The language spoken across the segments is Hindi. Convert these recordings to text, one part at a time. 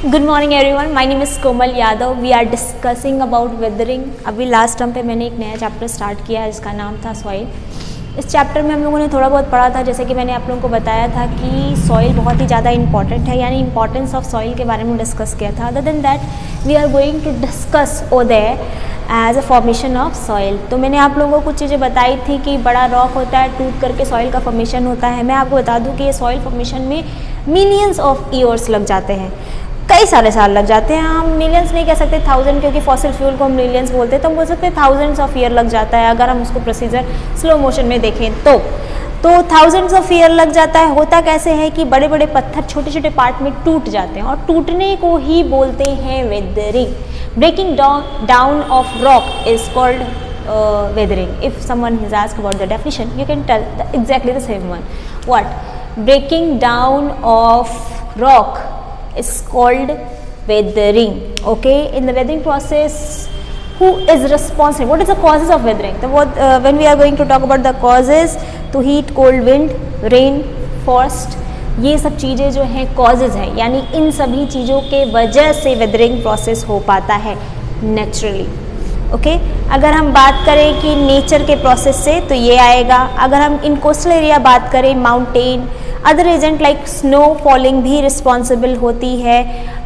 Good morning everyone, my name is Komal Yadav. We are discussing about weathering. अभी लास्ट टर्म पे मैंने एक नया चैप्टर स्टार्ट किया है जिसका नाम था सॉइल। इस चैप्टर में हम लोगों ने थोड़ा बहुत पढ़ा था, जैसे कि मैंने आप लोगों को बताया था कि सॉइल बहुत ही ज़्यादा इंपॉर्टेंट है, यानी इंपॉर्टेंस ऑफ सॉइल के बारे में डिस्कस किया था। Other than that we are going to discuss oh there as a formation of soil. तो मैंने आप लोगों को कुछ चीज़ें बताई थी कि बड़ा रॉक होता है, टूट करके सॉइल का फॉर्मेशन होता है। मैं आपको बता दूँ कि ये सॉइल फॉर्मेशन में मिलियंस ऑफ ईयर्स लग जाते हैं, कई सारे साल लग जाते हैं। हम मिलियंस नहीं कह सकते, 1000, क्योंकि फॉसिल फ्यूल को हम मिलियंस बोलते हैं, तो हम बोल सकते हैं थाउजेंड्स ऑफ ईयर लग जाता है अगर हम उसको प्रोसीजर स्लो मोशन में देखें तो थाउजेंड्स ऑफ ईयर लग जाता है। होता कैसे है कि बड़े बड़े पत्थर छोटे छोटे पार्ट में टूट जाते हैं और टूटने को ही बोलते हैं weathering. Breaking down of rock is called weathering. If someone is asked about the definition, you can tell exactly the same one. What? Breaking down of rock is called weathering. Okay, in the weathering process, who is responsible? What is the causes of weathering? When we are going to talk about the causes, तो heat, cold, wind, rain, frost, ये सब चीज़ें जो हैं causes हैं, यानी इन सभी चीज़ों के वजह से weathering process हो पाता है naturally. ओके अगर हम बात करें कि नेचर के प्रोसेस से तो ये आएगा। अगर हम इन कोस्टल एरिया बात करें, mountain, other agent like snow falling भी रिस्पॉन्सिबल होती है।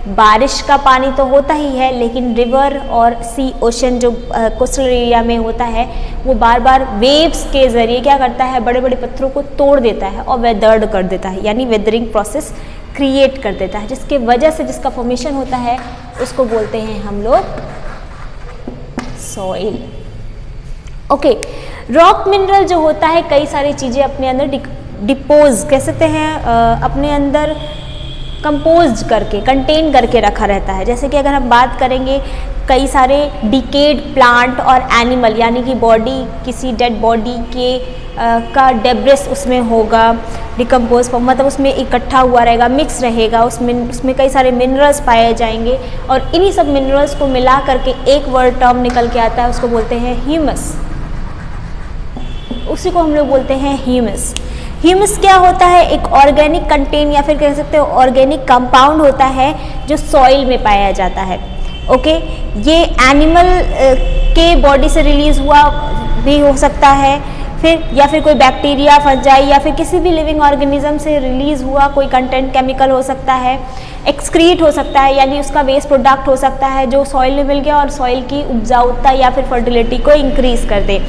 बारिश का पानी तो होता ही है, लेकिन रिवर और सी ओशन जो कोस्टल एरिया में होता है वो बार बार वेव्स के ज़रिए क्या करता है, बड़े बड़े पत्थरों को तोड़ देता है और वेदर्ड कर देता है, यानी वेदरिंग प्रोसेस क्रिएट कर देता है, जिसके वजह से जिसका फॉर्मेशन होता है उसको बोलते हैं हम लोग सॉइल। ओके, रॉक मिनरल जो होता है कई सारी चीज़ें अपने अंदर डिपोज कह सकते हैं, अपने अंदर कंपोज करके कंटेन करके रखा रहता है। जैसे कि अगर हम बात करेंगे कई सारे डिकेड प्लांट और एनिमल, यानी कि बॉडी, किसी डेड बॉडी के का डेब्रिस उसमें होगा, डिकम्पोज मतलब उसमें इकट्ठा हुआ रहेगा, मिक्स रहेगा, उसमें कई सारे मिनरल्स पाए जाएंगे और इन्हीं सब मिनरल्स को मिला करके एक वर्ड टर्म निकल के आता है, उसको बोलते हैं ह्यूमस। उसी को हम लोग बोलते हैं ह्यूमस। ह्यूमस क्या होता है? एक ऑर्गेनिक कंटेन या फिर कह सकते हो ऑर्गेनिक कंपाउंड होता है जो सॉइल में पाया जाता है। ओके, ये एनिमल के बॉडी से रिलीज हुआ भी हो सकता है, या फिर कोई बैक्टीरिया, फंजाई या फिर किसी भी लिविंग ऑर्गेनिज्म से रिलीज हुआ कोई कंटेंट केमिकल हो सकता है, एक्सक्रीट हो सकता है, यानी उसका वेस्ट प्रोडक्ट हो सकता है जो सॉइल में मिल गया और सॉइल की उपजाऊता या फिर फर्टिलिटी को इंक्रीज कर दे।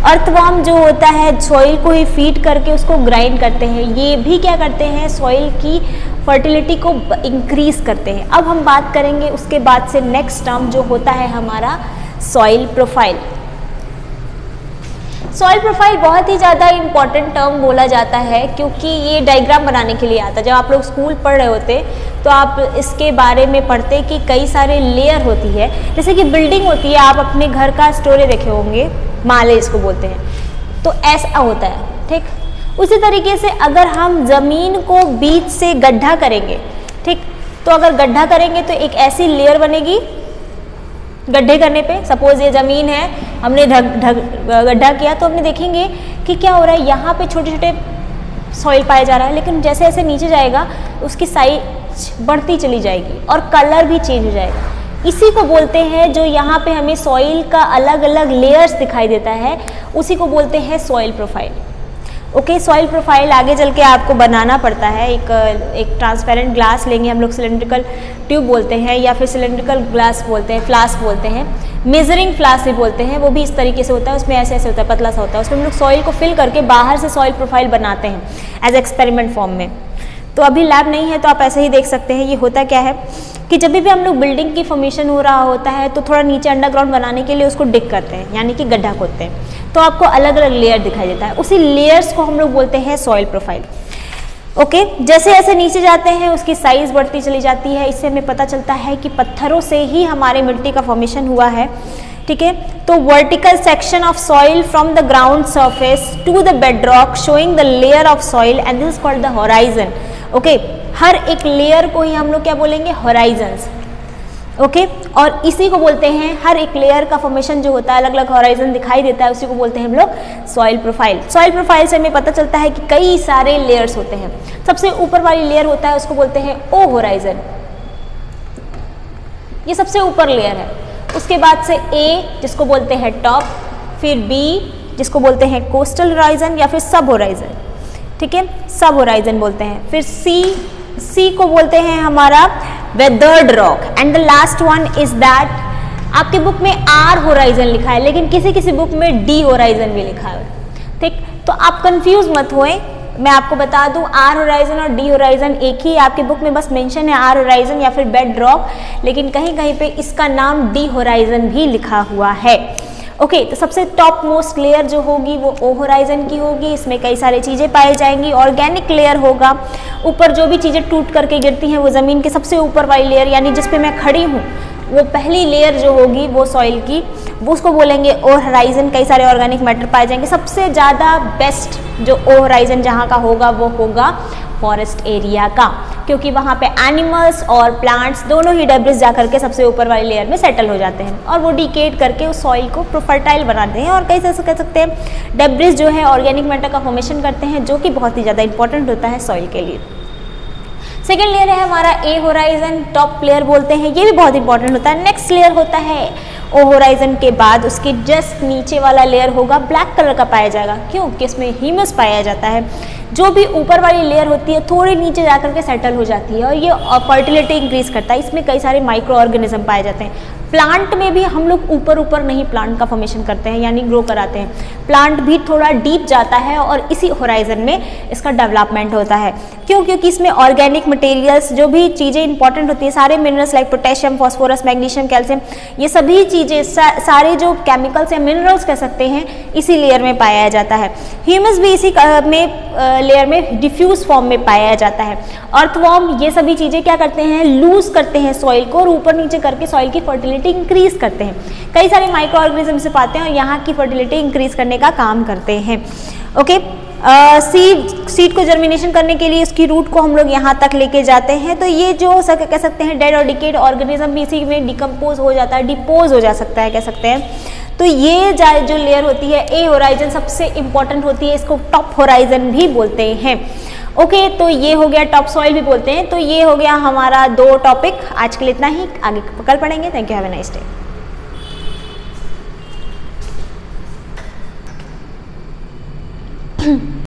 अर्थवर्म जो होता है सॉइल को ही फीड करके उसको ग्राइंड करते हैं, ये भी क्या करते हैं, सॉइल की फर्टिलिटी को इंक्रीज करते हैं। अब हम बात करेंगे उसके बाद से नेक्स्ट टर्म जो होता है हमारा सॉइल प्रोफाइल। सॉइल प्रोफाइल बहुत ही ज़्यादा इंपॉर्टेंट टर्म बोला जाता है, क्योंकि ये डायग्राम बनाने के लिए आता है। जब आप लोग स्कूल पढ़ रहे होते तो आप इसके बारे में पढ़ते कि कई सारे लेयर होती है, जैसे कि बिल्डिंग होती है, आप अपने घर का स्टोरी देखे होंगे, माले इसको बोलते हैं, तो ऐसा होता है, ठीक। उसी तरीके से अगर हम ज़मीन को बीच से गड्ढा करेंगे, ठीक, तो अगर गड्ढा करेंगे तो एक ऐसी लेयर बनेगी। गड्ढे करने पे सपोज ये ज़मीन है, हमने गड्ढा किया तो हमने देखेंगे कि क्या हो रहा है, यहाँ पे छोटे छोटे सॉइल पाया जा रहा है, लेकिन जैसे जैसे नीचे जाएगा उसकी साइज बढ़ती चली जाएगी और कलर भी चेंज हो जाएगा। इसी को बोलते हैं, जो यहाँ पे हमें सॉइल का अलग अलग लेयर्स दिखाई देता है, उसी को बोलते हैं soil profile. Okay, soil profile आगे चल के आपको बनाना पड़ता है। एक ट्रांसपेरेंट ग्लास लेंगे हम लोग, सिलेंड्रिकल ट्यूब बोलते हैं या फिर सिलेंड्रिकल ग्लास बोलते हैं, फ्लास्क बोलते हैं, मेजरिंग फ्लास्क भी बोलते हैं। वो भी इस तरीके से होता है, उसमें ऐसे ऐसे होता है, पतला सा होता है, उसमें हम लोग सॉइल को फिल करके बाहर से सॉइल प्रोफाइल बनाते हैं एज एक्सपेरिमेंट फॉर्म में। तो अभी लैब नहीं है तो आप ऐसे ही देख सकते हैं। ये होता क्या है कि जब भी हम लोग बिल्डिंग की फॉर्मेशन हो रहा होता है तो थोड़ा नीचे अंडरग्राउंड बनाने के लिए उसको डिग करते हैं, यानी कि गड्ढा खोदते हैं, तो आपको अलग अलग लेयर दिखाई देता है। उसी लेयर्स को हम लोग बोलते हैं सॉइल प्रोफाइल। ओके, जैसे जैसे नीचे जाते हैं उसकी साइज बढ़ती चली जाती है। इससे हमें पता चलता है कि पत्थरों से ही हमारे मिट्टी का फॉर्मेशन हुआ है, ठीक है। तो vertical section of soil from the ground surface to the bedrock showing the layer of soil and this is called the horizon. Okay, हर एक लेयर को ही हम लोग क्या बोलेंगे, होराइजन्स। ओके, और इसी को बोलते हैं, हर एक लेयर का फॉर्मेशन जो होता है अलग अलग होराइजन दिखाई देता है, उसी को बोलते हैं हम लोग सॉइल प्रोफाइल। सॉइल प्रोफाइल से हमें पता चलता है कि कई सारे लेयर्स होते हैं। सबसे ऊपर वाली लेयर होता है उसको बोलते हैं ओ होराइजन, ये सबसे ऊपर लेयर है। उसके बाद से ए जिसको बोलते हैं टॉप, फिर बी जिसको बोलते हैं कोस्टल होराइजन या फिर सब होराइजन, ठीक है, सब होराइजन बोलते हैं। फिर सी को बोलते हैं हमारा weathered rock, and the last one is that, आपके बुक में आर होराइजन लिखा है लेकिन किसी किसी बुक में डी होराइजन भी लिखा है, ठीक, तो आप कंफ्यूज मत होए। मैं आपको बता दूं आर होराइजन और डी होराइजन एक ही, आपके बुक में बस मेंशन है आर होराइजन या फिर बेड रॉक, लेकिन कहीं कहीं पे इसका नाम डी होराइजन भी लिखा हुआ है। ओके, तो सबसे टॉप मोस्ट लेयर जो होगी वो ओ होराइजन की होगी, इसमें कई सारी चीज़ें पाई जाएंगी। ऑर्गेनिक लेयर होगा, ऊपर जो भी चीज़ें टूट करके गिरती हैं वो ज़मीन के सबसे ऊपर वाली लेयर, यानी जिस पे मैं खड़ी हूँ वो पहली लेयर जो होगी वो सॉइल की, वो उसको बोलेंगे ओ होराइजन। कई सारे ऑर्गेनिक मैटर पाए जाएंगे। सबसे ज़्यादा बेस्ट जो ओ होराइजन जहाँ का होगा वो होगा फॉरेस्ट एरिया का, क्योंकि वहाँ पे एनिमल्स और प्लांट्स दोनों ही डेब्रिस जा करके सबसे ऊपर वाली लेयर में सेटल हो जाते हैं और वो डिकेट करके उस सॉइल को फर्टाइल बनाते हैं। और कई से कह सकते हैं डेब्रिस जो है ऑर्गेनिक मैटर का फॉर्मेशन करते हैं, जो कि बहुत ही ज़्यादा इंपॉर्टेंट होता है सॉइल के लिए। सेकेंड लेयर है हमारा ए होराइजन, टॉप लेयर बोलते हैं, ये भी बहुत इंपॉर्टेंट होता है। नेक्स्ट लेयर होता है ओ होराइजन के बाद उसके जस्ट नीचे वाला लेयर होगा ब्लैक कलर का पाया जाएगा, क्योंकि इसमें ह्यूमस पाया जाता है। जो भी ऊपर वाली लेयर होती है थोड़ी नीचे जाकर के सेटल हो जाती है और ये फर्टिलिटी इंक्रीज करता है। इसमें कई सारे माइक्रो ऑर्गेनिज्म पाए जाते हैं। प्लांट में भी हम लोग ऊपर ऊपर नहीं प्लांट का फॉर्मेशन करते हैं, यानी ग्रो कराते हैं। प्लांट भी थोड़ा डीप जाता है और इसी होराइजन में इसका डेवलपमेंट होता है। क्यों? क्योंकि इसमें ऑर्गेनिक मटेरियल्स जो भी चीज़ें इंपॉर्टेंट होती है, सारे minerals like potassium, phosphorus, magnesium, calcium, ये सभी चीज़ें सारे जो केमिकल्स या मिनरल्स कह सकते हैं इसी लेयर में पाया जाता है। ह्यूमस भी इसी लेयर में डिफ्यूज फॉर्म में पाया जाता है। अर्थवॉर्म ये सभी चीज़ें क्या करते हैं, लूज करते हैं सॉइल को और ऊपर नीचे करके सॉइल की फर्टिलिटी इंक्रीज करते हैं। कई सारे माइक्रो ऑर्गेनिज्म से पाते हैं और यहाँ की फर्टिलिटी इंक्रीज करने का काम करते हैं। ओके, सीड को जर्मिनेशन करने के लिए इसकी रूट को हम लोग यहाँ तक लेके जाते हैं। तो ये जो कह सकते हैं डेड और डिकेड ऑर्गेनिज्म भी इसी में डिकम्पोज हो जाता है, डिपोज हो जा सकता है कह सकते हैं। तो ये जो लेयर होती है ए होराइजन सबसे इंपॉर्टेंट होती है, इसको टॉप होराइजन भी बोलते हैं। ओके, तो ये हो गया टॉप सॉइल भी बोलते हैं। तो ये हो गया हमारा 2 टॉपिक। आज के लिए इतना ही, आगे कल पढ़ेंगे। Thank you, have a nice day.